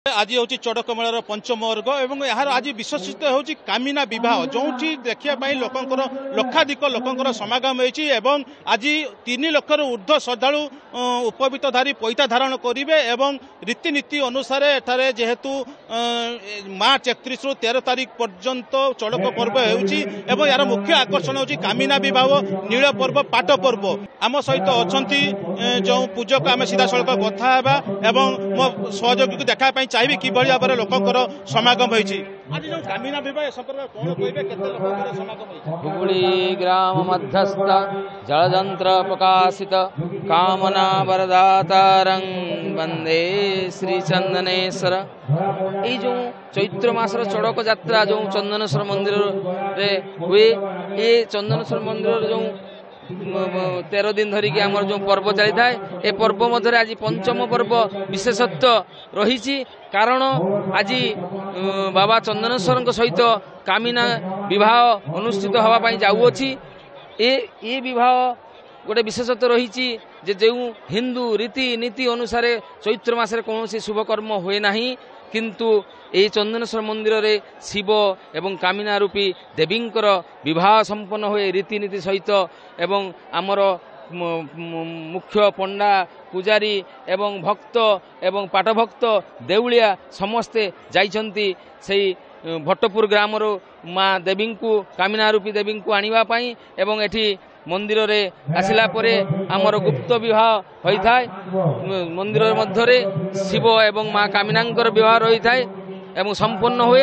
आज हूँ चड़क मेलार पंचम वर्ग और यार आज विश्वसित हूँ कामिना बहुत जो देखापी लोकंर लक्षाधिक लोकंर समागम होती आज 3 लाख ऊर्ध्व श्रद्धालु उपवीतधारी पैठा धारण करेंगे और रीतिनीति अनुसार एठारे जेहेतु मार्च 31 रु 13 तारीख पर्यंत चड़क पर्व हो यार मुख्य आकर्षण हूँ कामिना बहुत नील पर्व पाट पर्व आम सहित अच्छा जो पूजक आम सीधा सड़क कथा मो सहयोगी को देखापी चाहिए कि भाव में लोकंर समागम होती आज जो कामिना विवाह संपर्क कौन कहे के समागम हुबली ग्राम मध्यस्थ जलजंत्र प्रकाशित कामना वरदातारं वंदे श्री चंदनेश्वर। ये जो चैत्र मासर चड़क यात्रा जो चंदनेश्वर मंदिर रे हुए ये चंदनेश्वर मंदिर जो 13 दिन धरिकी आमर जो पर्व चली था ए पर्व मध्य आज पंचम पर्व विशेषत्व रही कारण आज बाबा चंदनेश्वर सहित कामिना विवाह अनुष्ठित होगापाई जाऊँगी ए विवाह गोटे विशेषत्व रही जो हिंदू रीति नीति अनुसार चैत्र मासरे कौन शुभकर्म हुए ना किंतु ये चंदनेश्वर मंदिर रे शिव एवं कामिना रूपी देवींकर विवाह संपन्न हुए रीतिनीति सहित एवं आमर मुख्य पंडा पूजारी एवं भक्त एवं पाठभक्त देउलिया समस्ते जाइछंती सेही भट्टपुर ग्राम रो माँ देवी को कामिना रूपी देवी को आनिबा पाई एवं एठी मंदिर रे आसिला परे आमर गुप्त विवाह होता है मंदिर मध्य शिव एवं माँ कामिनांकर विवाह रही था एवं संपन्न हुए।